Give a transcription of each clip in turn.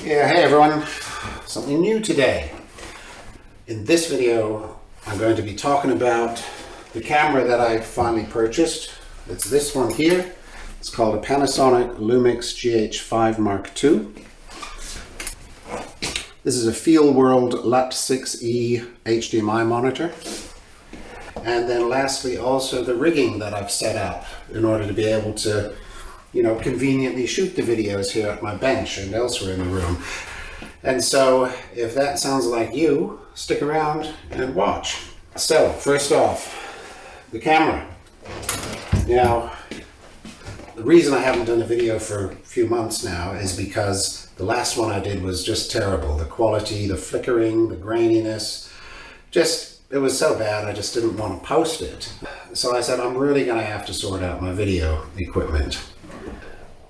Yeah, hey everyone, something new today. In this video, I'm going to be talking about the camera that I finally purchased. It's this one here. It's called a Panasonic Lumix GH5II. This is a Feelworld LUT6E HDMI monitor. And then lastly, also the rigging that I've set up in order to be able to conveniently shoot the videos here at my bench and elsewhere in the room. And so if that sounds like you, stick around and watch. So first off, the camera. Now, the reason I haven't done a video for a few months now is because the last one I did was just terrible. The quality, the flickering, the graininess, it was so bad I just didn't want to post it. So I said I'm really going to have to sort out my video equipment.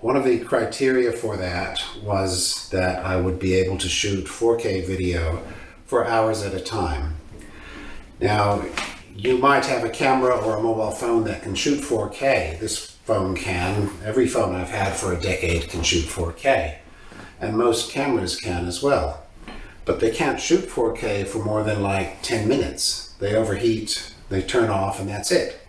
One of the criteria for that was that I would be able to shoot 4K video for hours at a time. Now, you might have a camera or a mobile phone that can shoot 4K. This phone can. Every phone I've had for a decade can shoot 4K. And most cameras can as well. But they can't shoot 4K for more than like 10 minutes. They overheat, they turn off, and that's it.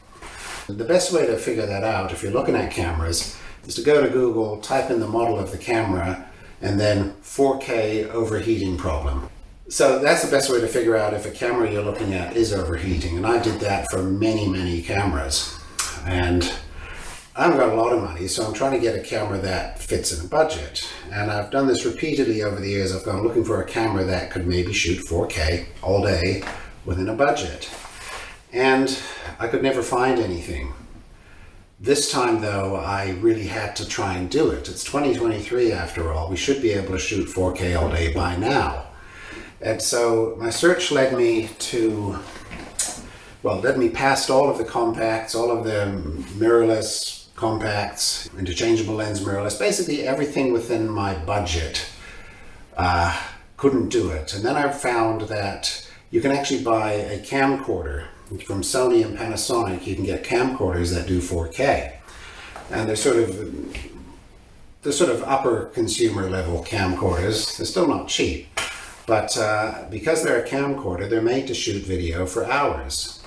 The best way to figure that out, if you're looking at cameras, is to go to Google, type in the model of the camera, and then 4K overheating problem. So that's the best way to figure out if a camera you're looking at is overheating. And I did that for many, many cameras. And I haven't got a lot of money, so I'm trying to get a camera that fits in a budget. And I've done this repeatedly over the years. I've gone looking for a camera that could maybe shoot 4K all day within a budget. And I could never find anything. This time though, I really had to try and do it. It's 2023 after all. We should be able to shoot 4K all day by now. And so my search led me past all of the compacts, all of the mirrorless compacts, interchangeable lens mirrorless, basically everything within my budget. Couldn't do it. And then I found that you can actually buy a camcorder. From Sony and Panasonic, you can get camcorders that do 4K, and they're sort of upper consumer level camcorders. They're still not cheap, but because they're a camcorder, they're made to shoot video for hours.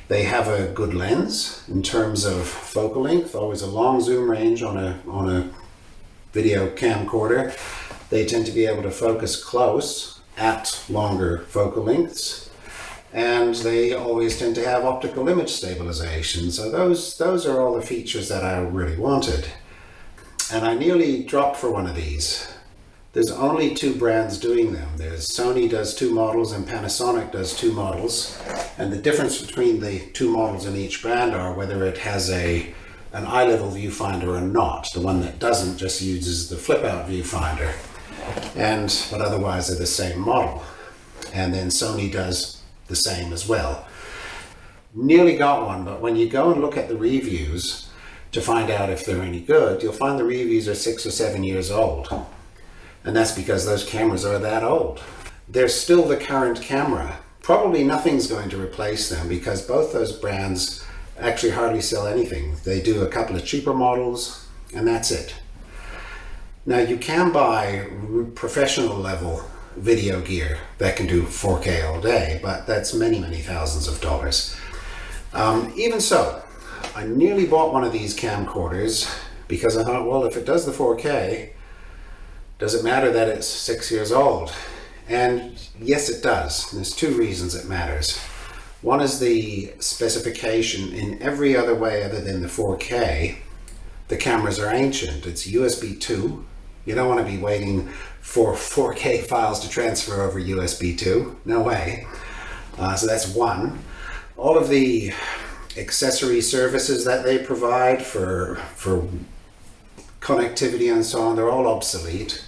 They have a good lens in terms of focal length, always a long zoom range on a video camcorder. They tend to be able to focus close at longer focal lengths. And they always tend to have optical image stabilization. So those are all the features that I really wanted. And I nearly dropped for one of these. There's only two brands doing them. Sony does two models and Panasonic does two models. And the difference between the two models in each brand are whether it has an eye-level viewfinder or not. The one that doesn't just uses the flip-out viewfinder. But otherwise they're the same model. And then Sony does the same as well. Nearly got one, but when you go and look at the reviews to find out if they're any good, you'll find the reviews are 6 or 7 years old. And that's because those cameras are that old. They're still the current camera. Probably nothing's going to replace them because both those brands actually hardly sell anything. They do a couple of cheaper models and that's it. Now you can buy professional level video gear that can do 4K all day, but that's many, many thousands of dollars. Even so, I nearly bought one of these camcorders because I thought, well, if it does the 4K, does it matter that it's 6 years old? And yes, it does. There's two reasons it matters. One is the specification. In every other way other than the 4K, the cameras are ancient. It's USB 2. You don't want to be waiting for 4K files to transfer over USB 2. No way. So that's one. All of the accessory services that they provide for connectivity and so on, they're all obsolete.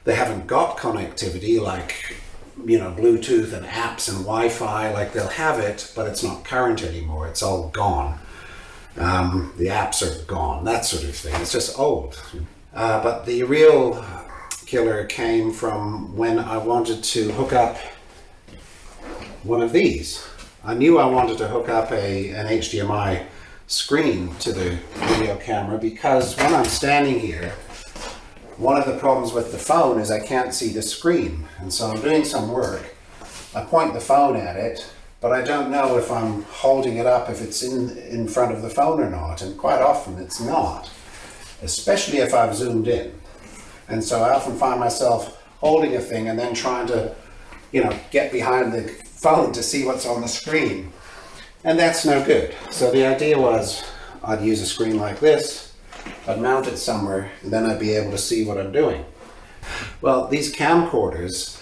They haven't got connectivity like Bluetooth and apps and Wi-Fi. Like they'll have it, but it's not current anymore. It's all gone. The apps are gone, that sort of thing. It's just old. But the real killer came from when I wanted to hook up one of these. I knew I wanted to hook up an HDMI screen to the video camera because when I'm standing here one of the problems with the phone is I can't see the screen. And so I'm doing some work. I point the phone at it, but I don't know if I'm holding it up, if it's in front of the phone or not. And quite often it's not, especially if I've zoomed in. And so I often find myself holding a thing and then trying to, get behind the phone to see what's on the screen. And that's no good. So the idea was I'd use a screen like this, I'd mount it somewhere, and then I'd be able to see what I'm doing. Well, these camcorders,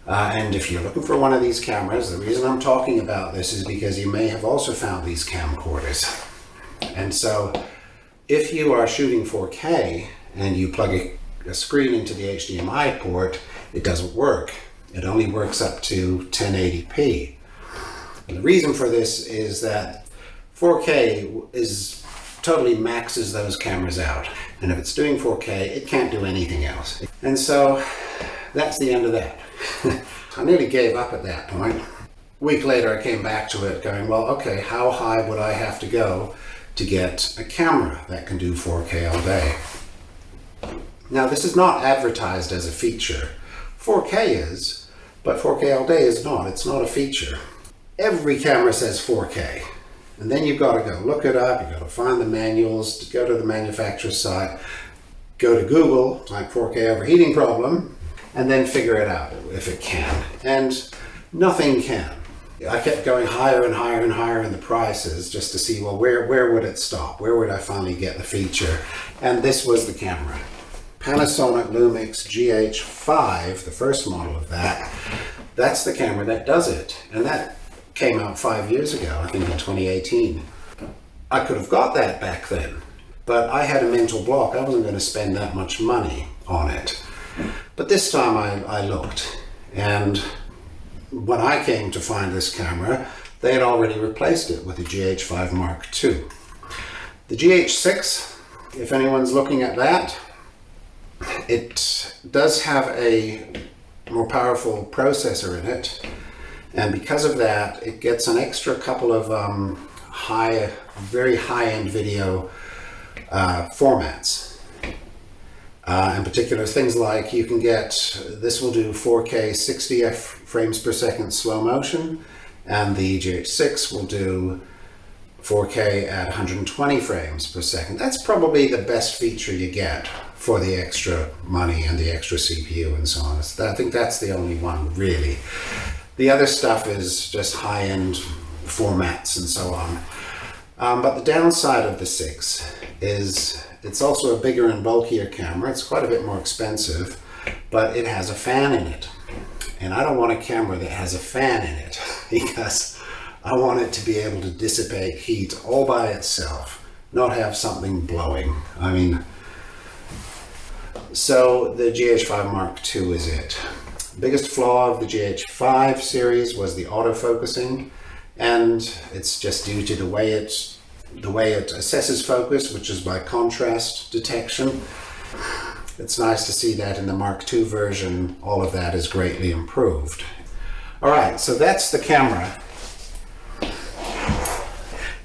and if you're looking for one of these cameras, the reason I'm talking about this is because you may have also found these camcorders. And so if you are shooting 4K and you plug a screen into the HDMI port, it doesn't work. It only works up to 1080p. And the reason for this is that 4K totally maxes those cameras out. And if it's doing 4K, it can't do anything else. And so that's the end of that. I nearly gave up at that point. A week later, I came back to it going, well, okay, how high would I have to go to get a camera that can do 4K all day? Now, this is not advertised as a feature. 4K is, but 4K all day is not. It's not a feature. Every camera says 4K. And then you've got to go look it up, you've got to find the manuals, to go to the manufacturer's site, go to Google, type 4K overheating problem, and then figure it out if it can. And nothing can. I kept going higher and higher and higher in the prices just to see, well, where would it stop? Where would I finally get the feature? And this was the camera. Panasonic Lumix GH5, the first model of that, that's the camera that does it. And that came out 5 years ago, I think in 2018. I could have got that back then, but I had a mental block. I wasn't going to spend that much money on it. But this time I looked, and when I came to find this camera, they had already replaced it with the GH5 Mark II. The GH6, if anyone's looking at that, it does have a more powerful processor in it, and because of that, it gets an extra couple of very high-end video formats. In particular, things like you can get, this will do 4K 60 frames per second slow motion, and the GH6 will do 4K at 120 frames per second. That's probably the best feature you get for the extra money and the extra CPU and so on. I think that's the only one, really. The other stuff is just high-end formats and so on. But the downside of the 6 is it's also a bigger and bulkier camera. It's quite a bit more expensive, but it has a fan in it. And I don't want a camera that has a fan in it because I want it to be able to dissipate heat all by itself, not have something blowing. I mean, so the GH5 Mark II is it. The biggest flaw of the GH5 series was the autofocusing, and it's just due to the way it assesses focus, which is by contrast detection. It's nice to see that in the Mark II version, all of that is greatly improved. All right, so that's the camera.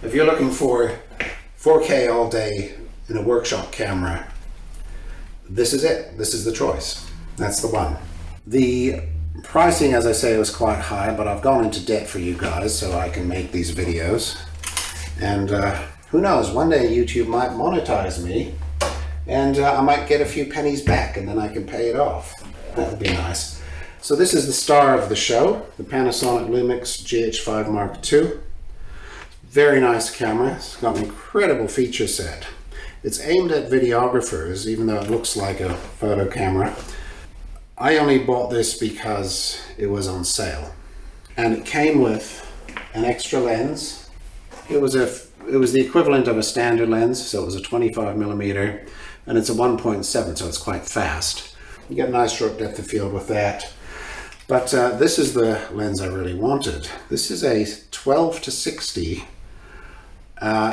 If you're looking for 4K all day in a workshop camera, this is it. This is the choice. That's the one. The pricing, as I say, was quite high, but I've gone into debt for you guys so I can make these videos. And who knows, one day YouTube might monetize me and I might get a few pennies back and then I can pay it off. That would be nice. So this is the star of the show, the Panasonic Lumix GH5 Mark II. Very nice camera. It's got an incredible feature set. It's aimed at videographers, even though it looks like a photo camera. I only bought this because it was on sale. And it came with an extra lens. It was the equivalent of a standard lens, so it was a 25mm, and it's a 1.7, so it's quite fast. You get a nice short depth of field with that. But this is the lens I really wanted. This is a 12-60.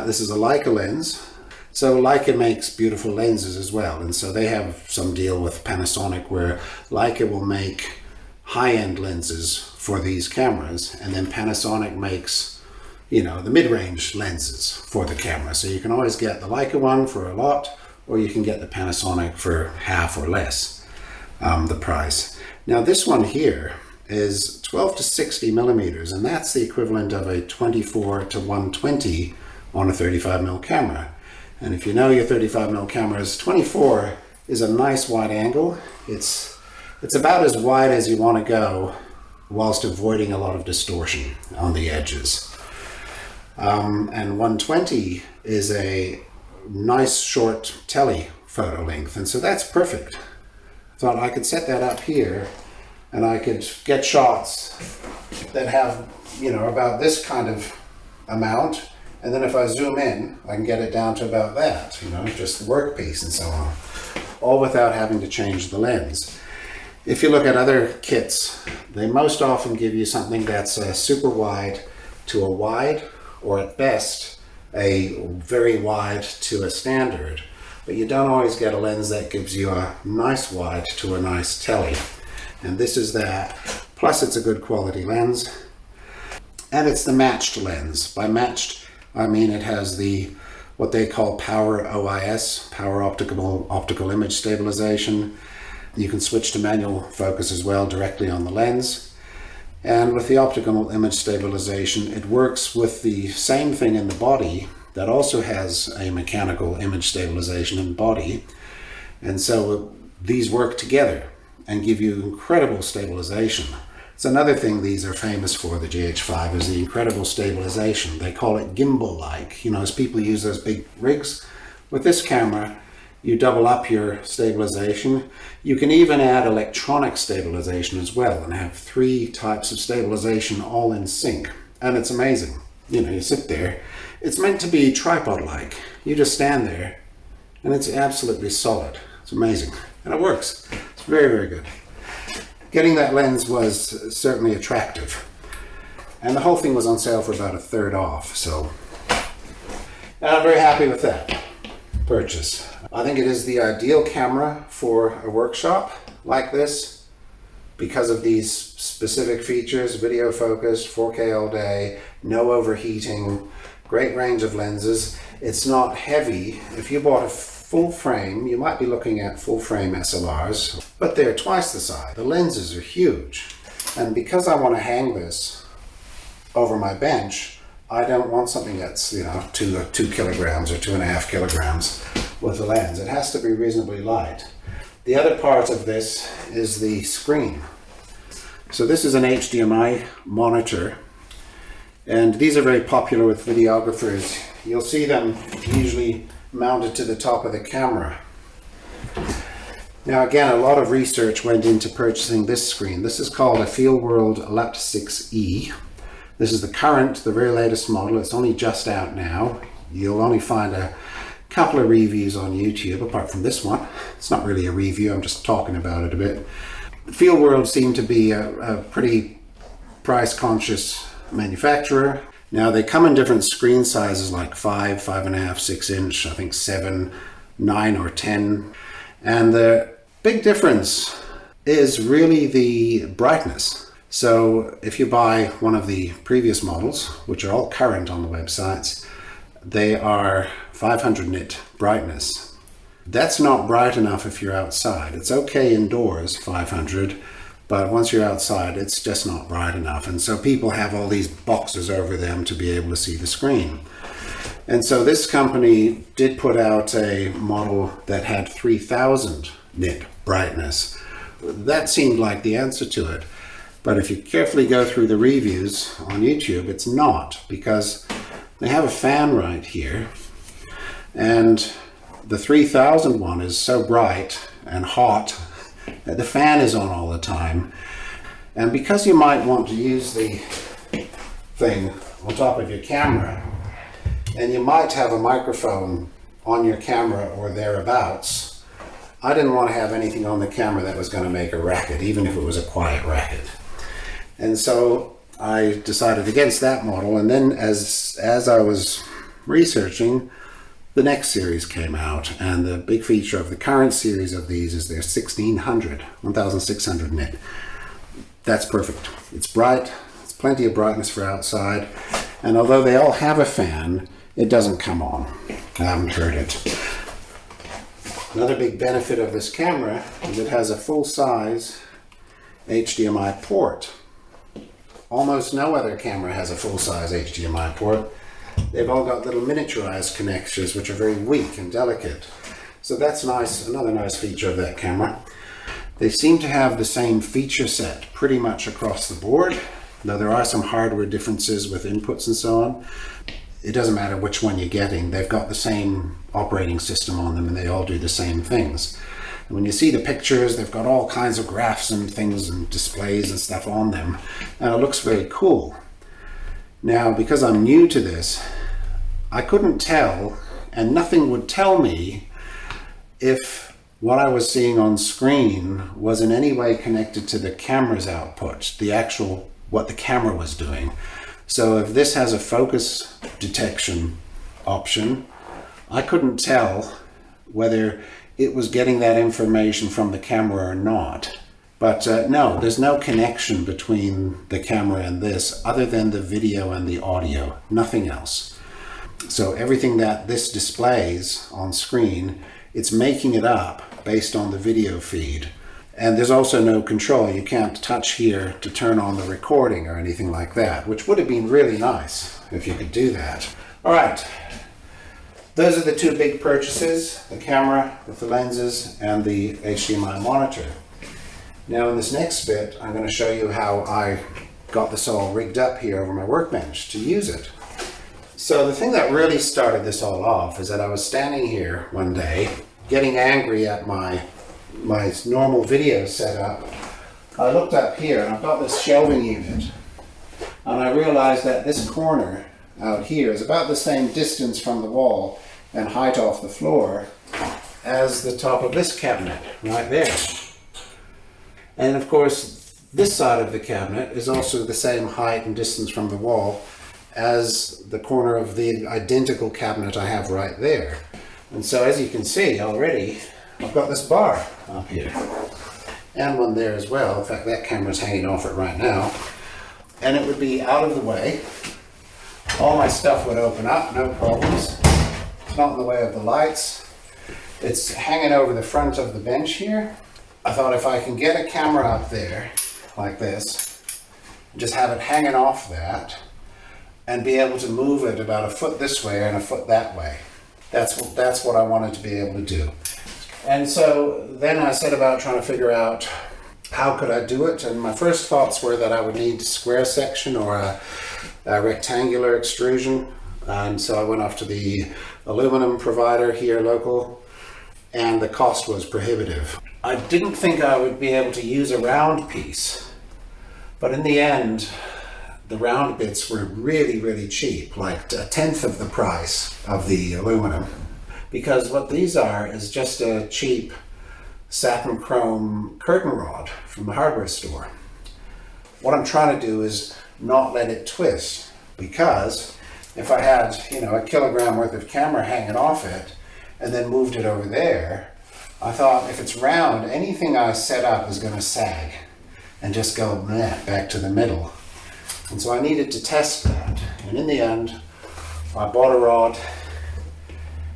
This is a Leica lens. So Leica makes beautiful lenses as well, and so they have some deal with Panasonic where Leica will make high-end lenses for these cameras, and then Panasonic makes, you know, the mid-range lenses for the camera. So you can always get the Leica one for a lot, or you can get the Panasonic for half or less the price. Now this one here is 12 to 60 millimeters, and that's the equivalent of a 24 to 120 on a 35mm camera. And if you know your 35mm cameras, 24 is a nice wide angle. It's about as wide as you want to go whilst avoiding a lot of distortion on the edges. And 120 is a nice short telephoto length, and so that's perfect. I thought I could set that up here and I could get shots that have, you know, about this kind of amount, and then if I zoom in I can get it down to about that, you know, just the workpiece and so on, all without having to change the lens. If you look at other kits, they most often give you something that's a super wide to a wide, or at best a very wide to a standard, but you don't always get a lens that gives you a nice wide to a nice tele, and this is that. Plus it's a good quality lens, and it's the matched lens. By matched I mean it has the what they call power OIS, power optical image stabilization. You can switch to manual focus as well directly on the lens. And with the optical image stabilization, it works with the same thing in the body that also has a mechanical image stabilization in the body. And so these work together and give you incredible stabilization. It's another thing these are famous for, the GH5, is the incredible stabilization. They call it gimbal-like, you know, as people use those big rigs. With this camera, you double up your stabilization. You can even add electronic stabilization as well and have 3 types of stabilization all in sync. And it's amazing. You know, you sit there. It's meant to be tripod-like. You just stand there and it's absolutely solid. It's amazing. And it works. It's very, very good. Getting that lens was certainly attractive. And the whole thing was on sale for about 1/3 off. So I'm very happy with that purchase. I think it is the ideal camera for a workshop like this because of these specific features: video focused, 4K all day, no overheating, great range of lenses. It's not heavy. If you bought a full frame, you might be looking at full frame SLRs, but they're twice the size. The lenses are huge. And because I want to hang this over my bench, I don't want something that's, you know, 2 kilograms or 2.5 kilograms with the lens. It has to be reasonably light. The other part of this is the screen. So this is an HDMI monitor, and these are very popular with videographers. You'll see them usually mounted to the top of the camera. Now again, a lot of research went into purchasing this screen. This is called a Feelworld LUT6E. This is the current, the very latest model. It's only just out now. You'll only find a couple of reviews on YouTube, apart from this one. It's not really a review, I'm just talking about it a bit. Feelworld seemed to be a pretty price-conscious manufacturer. Now they come in different screen sizes, like 5, 5.5, 6 inch, I think 7, 9 or 10. And the big difference is really the brightness. So if you buy one of the previous models, which are all current on the websites, they are 500 nit brightness. That's not bright enough if you're outside. It's okay indoors, 500, but once you're outside, it's just not bright enough. And so people have all these boxes over them to be able to see the screen. And so this company did put out a model that had 3000 nit brightness. That seemed like the answer to it. But if you carefully go through the reviews on YouTube, it's not, because they have a fan right here, and the 3000 one is so bright and hot that the fan is on all the time. And because you might want to use the thing on top of your camera, and you might have a microphone on your camera or thereabouts, I didn't want to have anything on the camera that was going to make a racket, even if it was a quiet racket. And so I decided against that model. And then as I was researching, the next series came out, and the big feature of the current series of these is their 1600 nit. That's perfect. It's bright, it's plenty of brightness for outside, and although they all have a fan, it doesn't come on. I haven't heard it. Another big benefit of this camera is it has a full-size HDMI port. Almost no other camera has a full-size HDMI port. They've all got little miniaturized connectors which are very weak and delicate. So that's nice, another nice feature of that camera. They seem to have the same feature set pretty much across the board, though there are some hardware differences with inputs and so on. It doesn't matter which one you're getting, they've got the same operating system on them and they all do the same things. And when you see the pictures, they've got all kinds of graphs and things and displays and stuff on them, and it looks very cool. Now, because I'm new to this, I couldn't tell, and nothing would tell me if what I was seeing on screen was in any way connected to the camera's output, the actual, what the camera was doing. So if this has a focus detection option, I couldn't tell whether it was getting that information from the camera or not. But no, there's no connection between the camera and this other than the video and the audio, nothing else. So everything that this displays on screen, it's making it up based on the video feed. And there's also no control. You can't touch here to turn on the recording or anything like that, which would have been really nice if you could do that. All right, those are the two big purchases, the camera with the lenses and the HDMI monitor. Now in this next bit, I'm going to show you how I got this all rigged up here over my workbench to use it. So the thing that really started this all off is that I was standing here one day getting angry at my normal video setup. I looked up here and I've got this shelving unit, and I realized that this corner out here is about the same distance from the wall and height off the floor as the top of this cabinet right there. And of course this side of the cabinet is also the same height and distance from the wall as the corner of the identical cabinet I have right there. And so as you can see already, I've got this bar up here and one there as well. In fact, that camera's hanging off it right now, and it would be out of the way. All my stuff would open up, no problems. It's not in the way of the lights. It's hanging over the front of the bench here. I thought if I can get a camera up there like this, just have it hanging off that and be able to move it about a foot this way and a foot that way. That's what I wanted to be able to do. And so then I set about trying to figure out how could I do it, and my first thoughts were that I would need a square section or a rectangular extrusion, and so I went off to the aluminum provider here local, and the cost was prohibitive. I didn't think I would be able to use a round piece, but in the end the round bits were really cheap, like a tenth of the price of the aluminum. Because what these are is just a cheap satin chrome curtain rod from the hardware store. What I'm trying to do is not let it twist, because if I had, a kilogram worth of camera hanging off it and then moved it over there, I thought if it's round, anything I set up is going to sag and just go back to the middle. And so I needed to test that. And in the end, I bought a rod,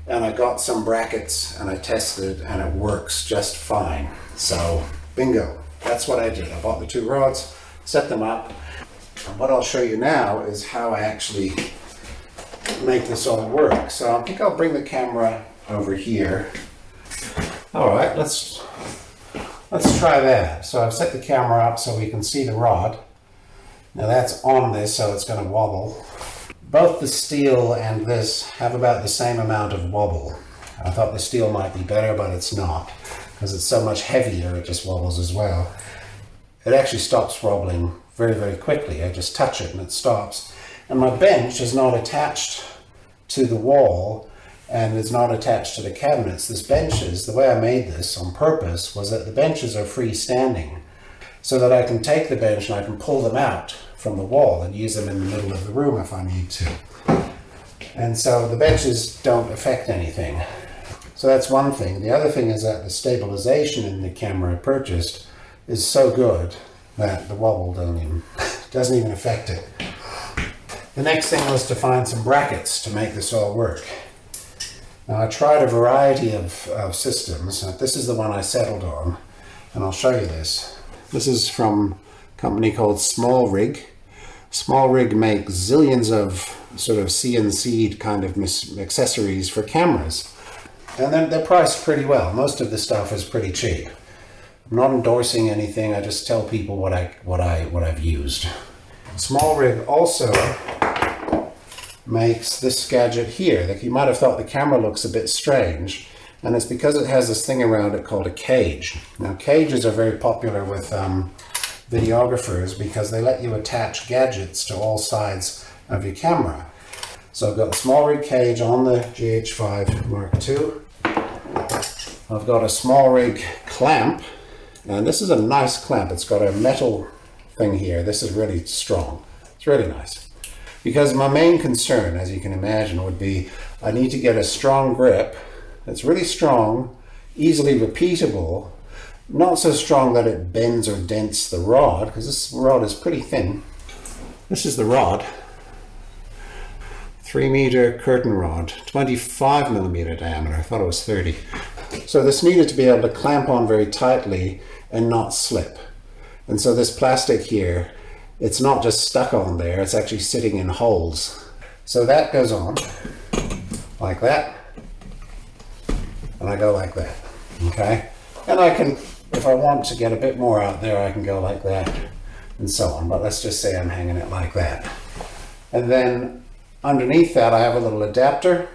and I got some brackets and I tested and it works just fine. So bingo, that's what I did. I bought the two rods, set them up. And what I'll show you now is how I actually make this all work. So I think I'll bring the camera over here. All right, let's try that. So I've set the camera up so we can see the rod. Now that's on this, so it's going to wobble. Both the steel and this have about the same amount of wobble. I thought the steel might be better, but it's not, because it's so much heavier, it just wobbles as well. It actually stops wobbling very quickly. I just touch it and it stops. And my bench is not attached to the wall and it's not attached to the cabinets. This benches, the way I made this on purpose was that the benches are freestanding, so that I can take the bench and I can pull them out from the wall and use them in the middle of the room if I need to. And so the benches don't affect anything. So that's one thing. The other thing is that the stabilization in the camera I purchased is so good that the wobble doesn't even affect it. The next thing was to find some brackets to make this all work. Now I tried a variety of systems. This is the one I settled on, and I'll show you this. This is from a company called Small Rig. Small Rig makes zillions of sort of CNC'd kind of accessories for cameras. And they're priced pretty well. Most of the stuff is pretty cheap. I'm not endorsing anything, I just tell people what I've used. Small Rig also makes this gadget here. Like, you might have thought the camera looks a bit strange, and it's because it has this thing around it called a cage. Now cages are very popular with videographers because they let you attach gadgets to all sides of your camera. So I've got the Small Rig cage on the GH5 Mark II. I've got a Small Rig clamp, and this is a nice clamp. It's got a metal thing here. This is really strong. It's really nice. Because my main concern, as you can imagine, would be I need to get a strong grip that's really strong, easily repeatable, not so strong that it bends or dents the rod, because this rod is pretty thin. This is the rod. 3-meter curtain rod, 25mm diameter. I thought it was 30. So this needed to be able to clamp on very tightly and not slip. And so this plastic here, it's not just stuck on there, it's actually sitting in holes. So that goes on like that, and I go like that, okay? And I can, if I want to get a bit more out there, I can go like that and so on. But let's just say I'm hanging it like that. And then underneath that I have a little adapter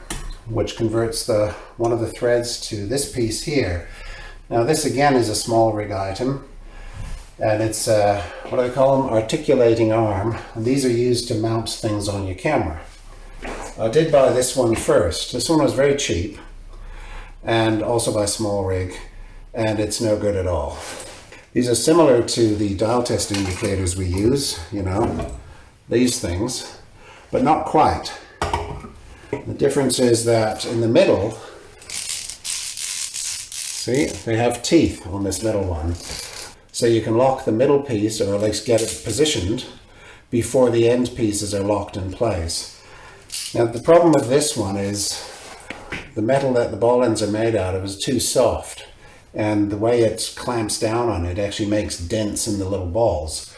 which converts one of the threads to this piece here. Now this again is a Small Rig item, and it's what do they call them? Articulating arm. And these are used to mount things on your camera. I did buy this one first. This one was very cheap, and also by Small Rig, and it's no good at all. These are similar to the dial test indicators we use, you know, these things, but not quite. The difference is that in the middle, see, they have teeth on this middle one. So you can lock the middle piece, or at least get it positioned, before the end pieces are locked in place. Now the problem with this one is the metal that the ball ends are made out of is too soft, and the way it clamps down on it actually makes dents in the little balls.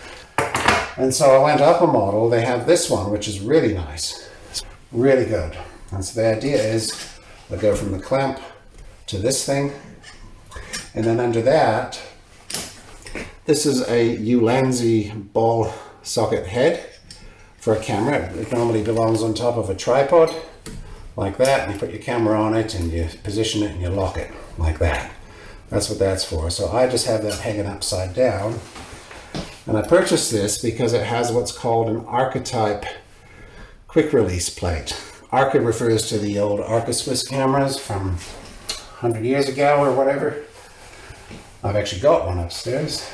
And so I went up a model. They have this one, which is really nice. It's really good. And so the idea is I go from the clamp to this thing, and then under that, this is a Ulanzi ball socket head for a camera. It normally belongs on top of a tripod like that, and you put your camera on it and you position it and you lock it like that. That's what that's for. So I just have that hanging upside down. And I purchased this because it has what's called an archetype quick release plate. Arca refers to the old Arca Swiss cameras from 100 years ago or whatever. I've actually got one upstairs.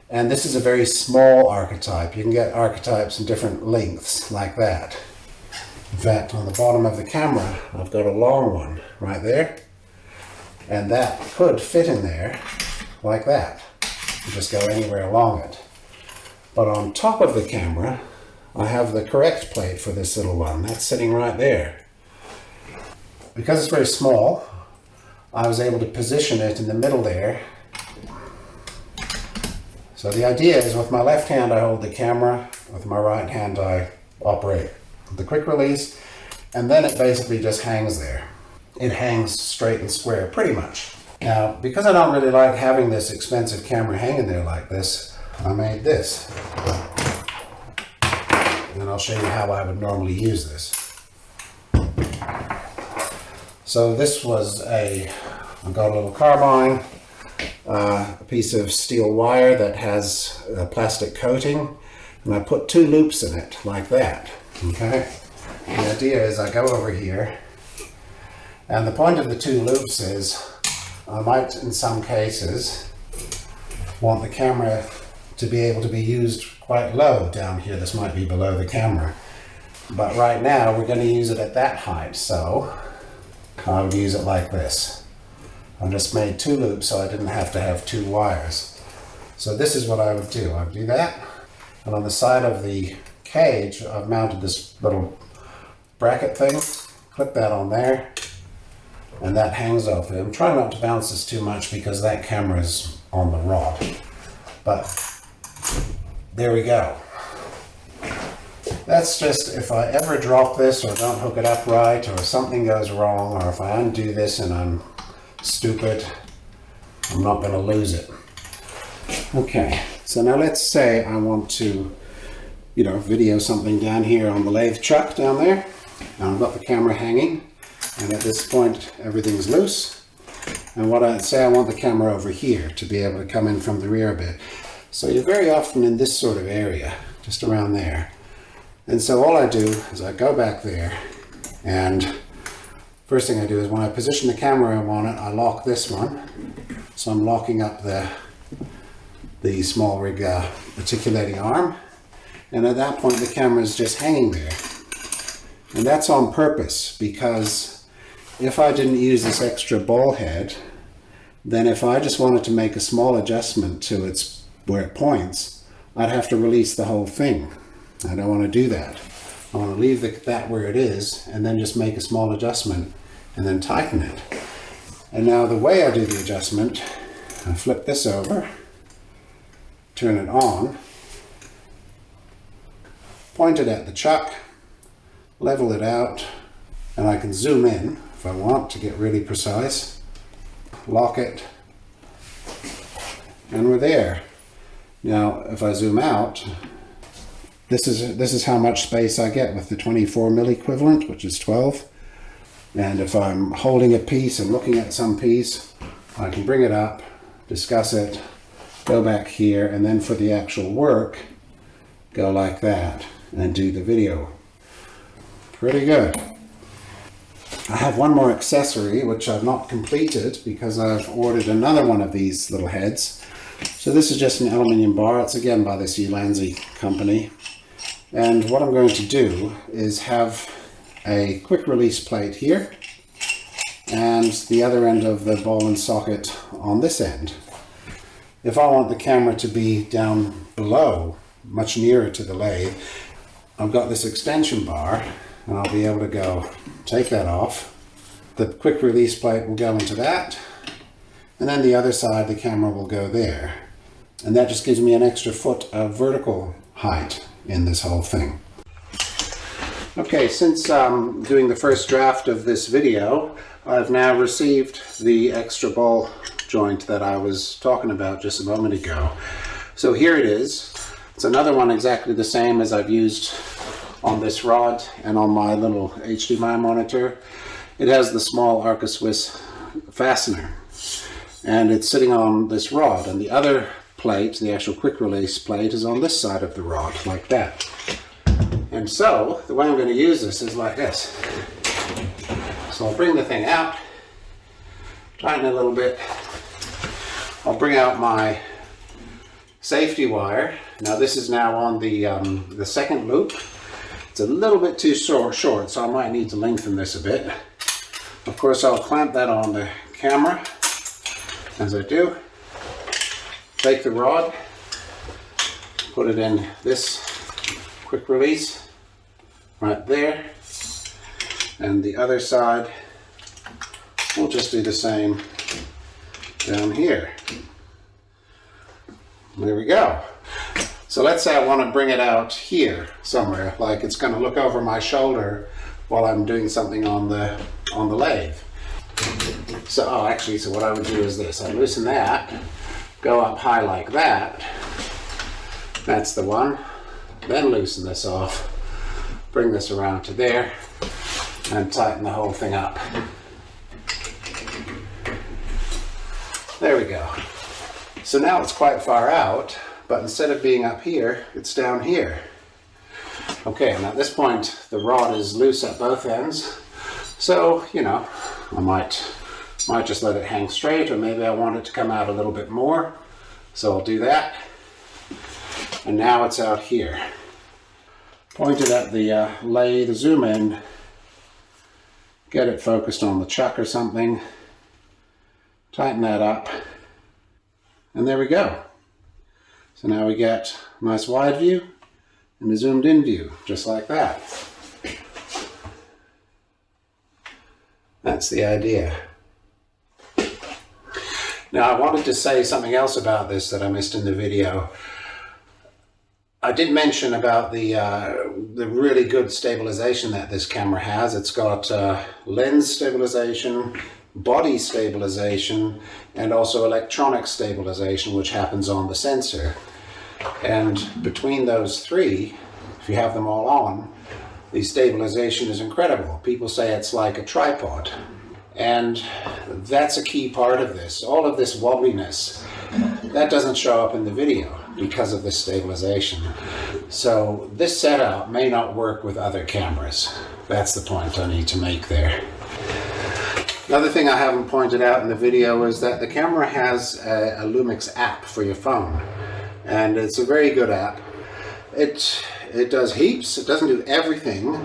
And this is a very small archetype. You can get archetypes in different lengths like that. In fact, on the bottom of the camera, I've got a long one right there. And that could fit in there like that. You just go anywhere along it. But on top of the camera, I have the correct plate for this little one. That's sitting right there. Because it's very small, I was able to position it in the middle there. So the idea is with my left hand I hold the camera, with my right hand I operate the quick release, and then it basically just hangs there. It hangs straight and square, pretty much. Now, because I don't really like having this expensive camera hanging there like this, I made this. And then I'll show you how I would normally use this. So this was I got a little carbine, a piece of steel wire that has a plastic coating, and I put 2 loops in it like that, okay? The idea is I go over here, and the point of the 2 loops is I might, in some cases, want the camera to be able to be used quite low down here. This might be below the camera. But right now we're going to use it at that height, so I would use it like this. I just made 2 loops so I didn't have to have 2 wires. So this is what I would do. I would do that, and on the side of the cage I've mounted this little bracket thing. Clip that on there, and that hangs off it. I'm trying not to bounce this too much because that camera is on the rod. But there we go. That's just if I ever drop this or don't hook it up right, or something goes wrong, or if I undo this and I'm stupid, I'm not going to lose it. Okay, so now let's say I want to, you know, video something down here on the lathe chuck down there. And I've got the camera hanging, and at this point everything's loose. And what I say, I want the camera over here to be able to come in from the rear a bit. So you're very often in this sort of area, just around there. And so all I do is I go back there, and first thing I do is when I position the camera on it, I lock this one. So I'm locking up the small rig articulating arm. And at that point the camera is just hanging there. And that's on purpose, because if I didn't use this extra ball head, then if I just wanted to make a small adjustment to where it points, I'd have to release the whole thing. I don't want to do that. I want to leave that where it is and then just make a small adjustment and then tighten it. And now the way I do the adjustment, I flip this over, turn it on, point it at the chuck, level it out, and I can zoom in if I want to get really precise, lock it, and we're there. Now if I zoom out, this is how much space I get with the 24 mil equivalent, which is 12. And if I'm holding a piece and looking at some piece, I can bring it up, discuss it, go back here, and then for the actual work, go like that and do the video. Pretty good. I have one more accessory which I've not completed because I've ordered another one of these little heads. So this is just an aluminium bar. It's again by this Ulanzi company. And what I'm going to do is have a quick release plate here and the other end of the ball and socket on this end. If I want the camera to be down below, much nearer to the lathe, I've got this extension bar and I'll be able to go take that off. The quick release plate will go into that, and then the other side the camera will go there. And that just gives me an extra foot of vertical height in this whole thing. Okay, since doing the first draft of this video, I've now received the extra ball joint that I was talking about just a moment ago. So here it is. It's another one exactly the same as I've used on this rod and on my little HDMI monitor. It has the small Arca Swiss fastener, and it's sitting on this rod, and the other plate, the actual quick release plate, is on this side of the rod, like that. And so the way I'm going to use this is like this. So I'll bring the thing out, tighten it a little bit. I'll bring out my safety wire. Now this is now on the second loop. It's a little bit too short, so I might need to lengthen this a bit. Of course, I'll clamp that on the camera as I do. Take the rod, put it in this quick release right there, and the other side we'll just do the same down here. There we go. So let's say I want to bring it out here somewhere, like it's going to look over my shoulder while I'm doing something on the lathe. So so what I would do is this: I loosen that, go up high like that, that's the one, then loosen this off, bring this around to there, and tighten the whole thing up. There we go. So now it's quite far out, but instead of being up here, it's down here. Okay, and at this point the rod is loose at both ends, so you know, I might just let it hang straight, or maybe I want it to come out a little bit more, so I'll do that. And now it's out here. Point it at the lathe, zoom in, get it focused on the chuck or something, tighten that up, and there we go. So now we get a nice wide view and a zoomed in view, just like that. That's the idea. Now, I wanted to say something else about this that I missed in the video. I did mention about the really good stabilization that this camera has. It's got lens stabilization, body stabilization, and also electronic stabilization, which happens on the sensor. And between those three, if you have them all on, the stabilization is incredible. People say it's like a tripod. And that's a key part of this. All of this wobbliness, that doesn't show up in the video because of the stabilization. So this setup may not work with other cameras. That's the point I need to make there. Another thing I haven't pointed out in the video is that the camera has a Lumix app for your phone. And it's a very good app. It does heaps. It doesn't do everything.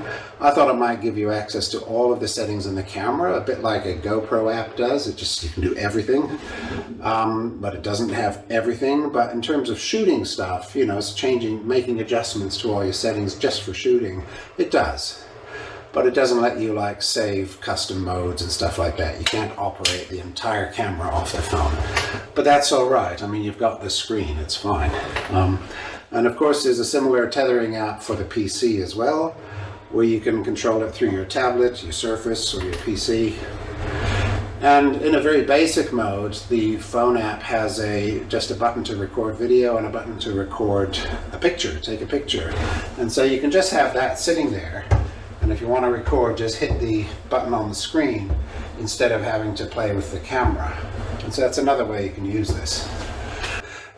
I thought it might give you access to all of the settings in the camera, a bit like a GoPro app does. You can do everything, but it doesn't have everything. But in terms of shooting stuff, you know, it's making adjustments to all your settings just for shooting. It does, but it doesn't let you like save custom modes and stuff like that. You can't operate the entire camera off the phone, but that's all right. I mean, you've got the screen. It's fine. And of course, there's a similar tethering app for the PC as well, where you can control it through your tablet, your Surface, or your PC. And in a very basic mode, the phone app has just a button to record video and a button to record a picture, take a picture. And so you can just have that sitting there. And if you want to record, just hit the button on the screen instead of having to play with the camera. And so that's another way you can use this.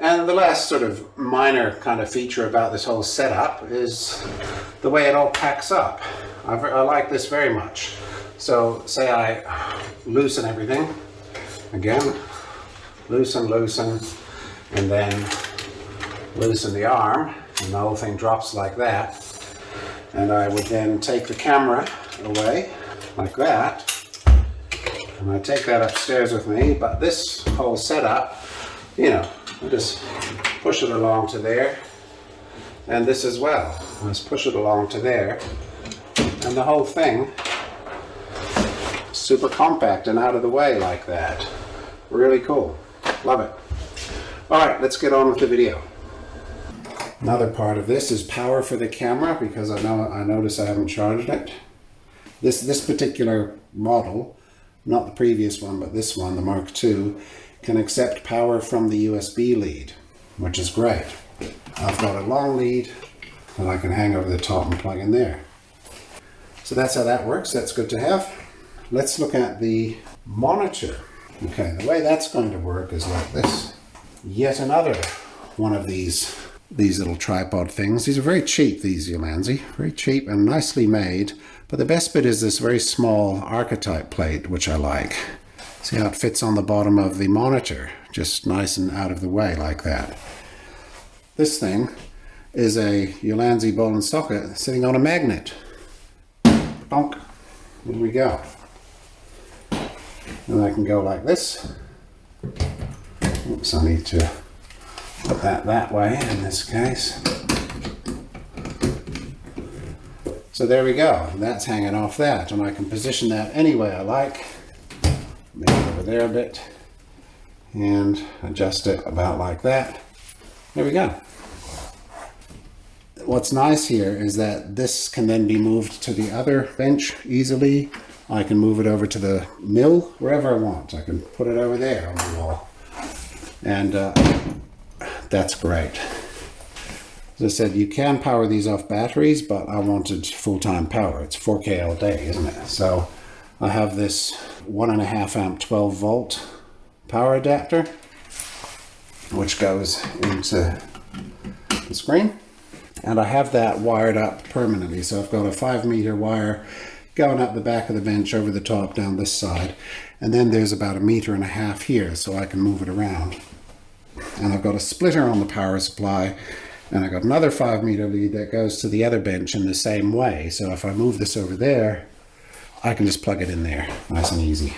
And the last sort of minor kind of feature about this whole setup is the way it all packs up. I like this very much. So say I loosen everything, again, loosen, and then loosen the arm, and the whole thing drops like that. And I would then take the camera away, like that, and I take that upstairs with me. But this whole setup, you know, I just push it along to there, and this as well. I just push it along to there, and the whole thing, super compact and out of the way like that. Really cool. Love it. Alright, let's get on with the video. Another part of this is power for the camera, because I notice I haven't charged it. This particular model, not the previous one, but this one, the Mark II, can accept power from the USB lead, which is great. I've got a long lead that I can hang over the top and plug in there. So that's how that works. That's good to have. Let's look at the monitor. Okay, the way that's going to work is like this. Yet another one of these little tripod things. These are very cheap, these Ulanzi. Very cheap and nicely made. But the best bit is this very small archetype plate, which I like. See how it fits on the bottom of the monitor, just nice and out of the way like that. This thing is a Ulanzi ball and socket sitting on a magnet. Bonk. Here we go. And I can go like this. Oops, I need to put that way in this case. So there we go. That's hanging off that, and I can position that any way I like. Maybe over there a bit, and adjust it about like that. There we go. What's nice here is that this can then be moved to the other bench easily. I can move it over to the mill, wherever I want. I can put it over there on the wall. And that's great. As I said, you can power these off batteries, but I wanted full-time power. It's 4K-All-Day, isn't it? So I have this 1.5 amp 12 volt power adapter, which goes into the screen, and I have that wired up permanently. So I've got a 5-meter wire going up the back of the bench over the top down this side, and then there's about 1.5 meters here, so I can move it around. And I've got a splitter on the power supply, and I've got another 5-meter lead that goes to the other bench in the same way. So if I move this over there, I can just plug it in there, nice and easy.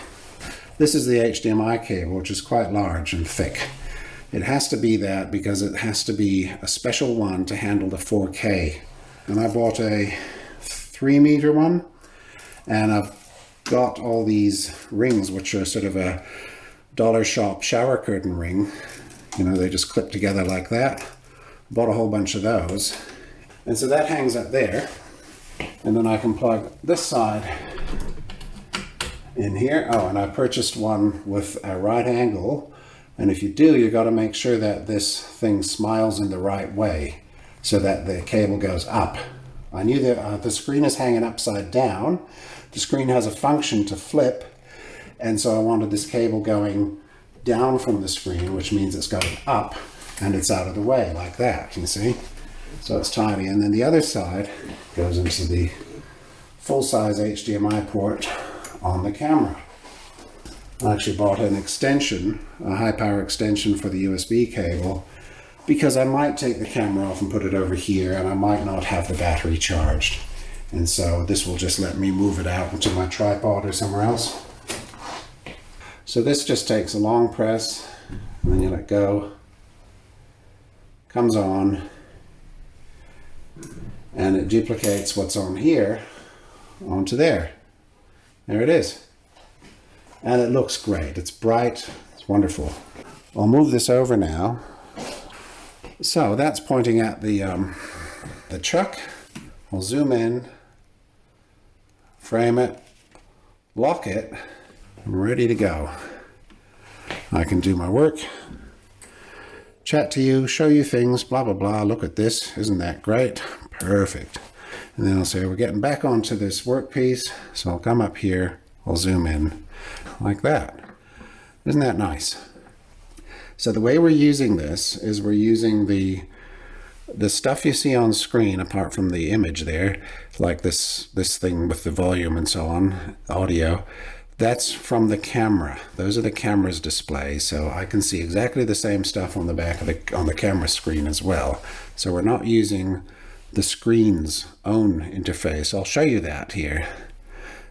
This is the HDMI cable, which is quite large and thick. It has to be that because it has to be a special one to handle the 4K. And I bought a 3-meter one, and I've got all these rings, which are sort of a dollar shop shower curtain ring. You know, they just clip together like that. Bought a whole bunch of those. And so that hangs up there. And then I can plug this side in here. Oh, and I purchased one with a right angle. And if you do, you got to make sure that this thing smiles in the right way so that the cable goes up. I knew that the screen is hanging upside down. The screen has a function to flip. And so I wanted this cable going down from the screen, which means it's going up and it's out of the way like that, you see? So it's tiny. And then the other side goes into the full-size HDMI port on the camera. I actually bought an extension, a high-power extension for the USB cable, because I might take the camera off and put it over here, and I might not have the battery charged. And so this will just let me move it out into my tripod or somewhere else. So this just takes a long press, and then you let go, comes on, and it duplicates what's on here onto there. There it is. And it looks great. It's bright. It's wonderful. I'll move this over now. So that's pointing at the chuck. I'll zoom in, frame it, lock it. I'm ready to go. I can do my work, chat to you, show you things, blah, blah, blah. Look at this. Isn't that great? Perfect. And then I'll say, we're getting back onto this workpiece. So I'll come up here, I'll zoom in like that. Isn't that nice? So the way we're using this is we're using the stuff you see on screen, apart from the image there, like this thing with the volume and so on, audio, that's from the camera. Those are the camera's displays, so I can see exactly the same stuff on the back of on the camera screen as well. So we're not using the screen's own interface. I'll show you that here.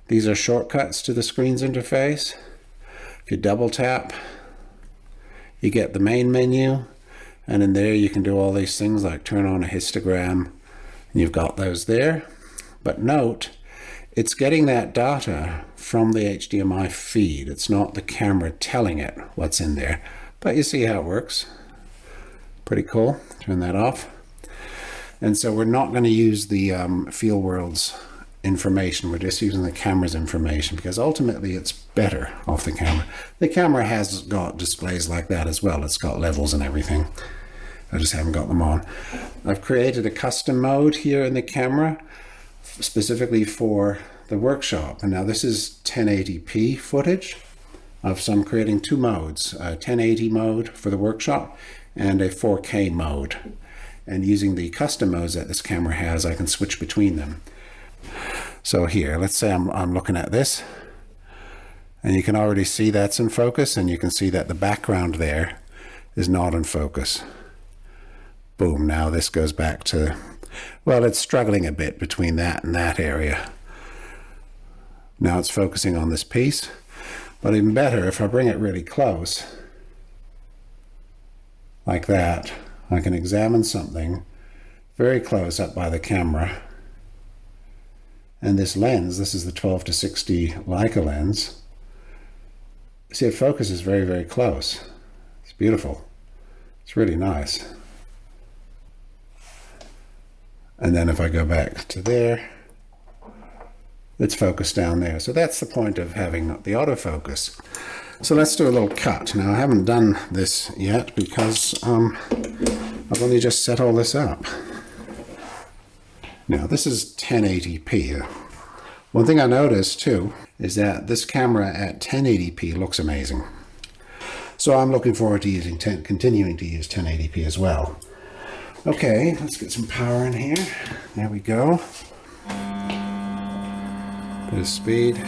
These are shortcuts to the screen's interface. If you double tap, you get the main menu, and in there you can do all these things like turn on a histogram, and you've got those there. But note, it's getting that data from the HDMI feed. It's not the camera telling it what's in there. But you see how it works. Pretty cool. Turn that off. And so we're not going to use the Feelworld's information. We're just using the camera's information because ultimately it's better off the camera. The camera has got displays like that as well. It's got levels and everything. I just haven't got them on. I've created a custom mode here in the camera specifically for the workshop. And now this is 1080p footage. So I'm creating two modes, a 1080 mode for the workshop and a 4K mode. And using the custom modes that this camera has, I can switch between them. So here, let's say I'm looking at this, and you can already see that's in focus, and you can see that the background there is not in focus. Boom, now this goes back to, well, it's struggling a bit between that and that area. Now it's focusing on this piece, but even better, if I bring it really close, like that, I can examine something very close up by the camera. And this lens, this is the 12 to 60 Leica lens. See, it focuses very, very close. It's beautiful. It's really nice. And then if I go back to there, it's focused down there. So that's the point of having the autofocus. So let's do a little cut. Now I haven't done this yet because I've only just set all this up. Now this is 1080p. One thing I noticed too is that this camera at 1080p looks amazing. So I'm looking forward to continuing to use 1080p as well. Okay, let's get some power in here. There we go. Bit of speed.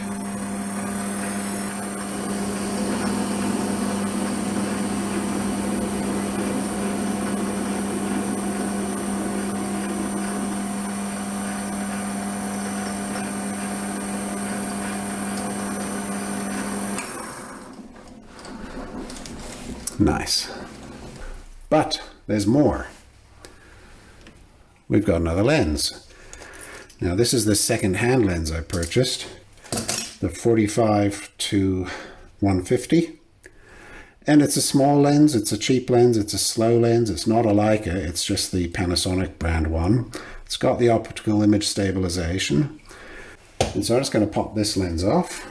Nice. But there's more. We've got another lens. Now this is the second-hand lens I purchased, the 45 to 150. And it's a small lens, it's a cheap lens, it's a slow lens, it's not a Leica, it's just the Panasonic brand one. It's got the optical image stabilization. And so I'm just going to pop this lens off.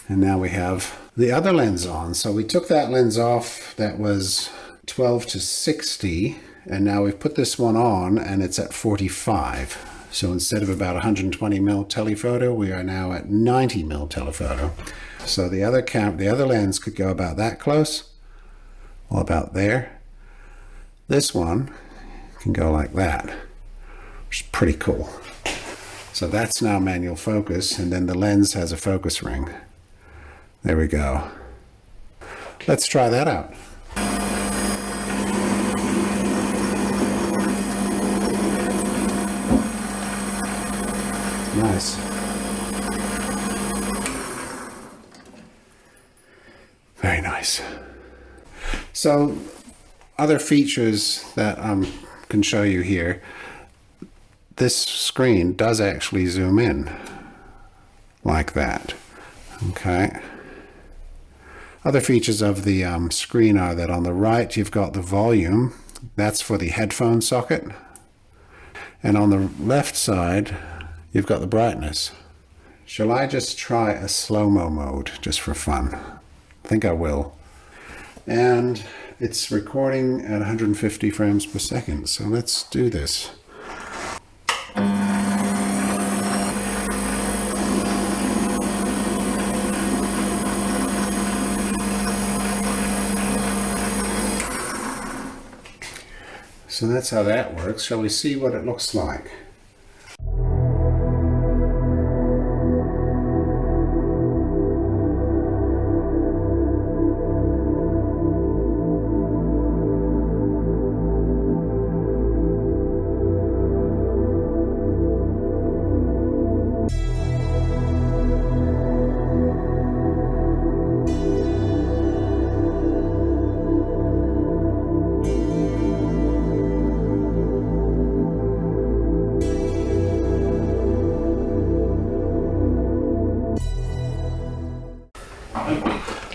And now we have the other lens on. So we took that lens off that was 12 to 60, and now we've put this one on and it's at 45. So instead of about 120mm telephoto, we are now at 90mm telephoto. So the other lens could go about that close, or about there. This one can go like that, which is pretty cool. So that's now manual focus, and then the lens has a focus ring. There we go. Let's try that out. Nice. Very nice. So other features that I can show you here. This screen does actually zoom in like that. Okay. Other features of the screen are that on the right you've got the volume. That's for the headphone socket. And on the left side you've got the brightness. Shall I just try a slow-mo mode just for fun? I think I will. And it's recording at 150 frames per second. So let's do this. So that's how that works. Shall we see what it looks like?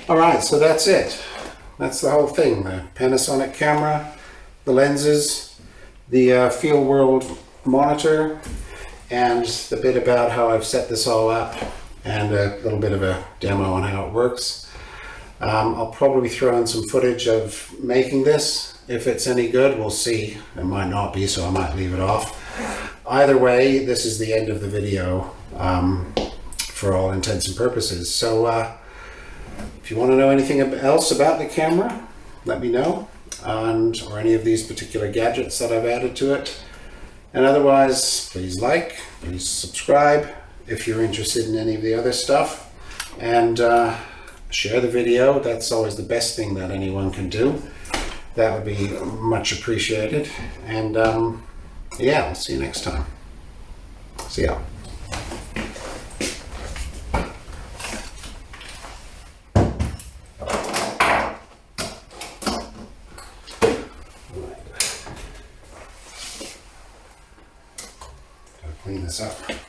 Alright, so that's it. That's the whole thing. The Panasonic camera, the lenses, the Feelworld monitor, and the bit about how I've set this all up, and a little bit of a demo on how it works. I'll probably throw in some footage of making this. If it's any good, we'll see. It might not be, so I might leave it off. Either way, this is the end of the video for all intents and purposes. So if you want to know anything else about the camera, let me know, or any of these particular gadgets that I've added to it. And otherwise, please like, please subscribe if you're interested in any of the other stuff, and share the video. That's always the best thing that anyone can do. That would be much appreciated. And yeah, I'll see you next time. See ya. Clean this up.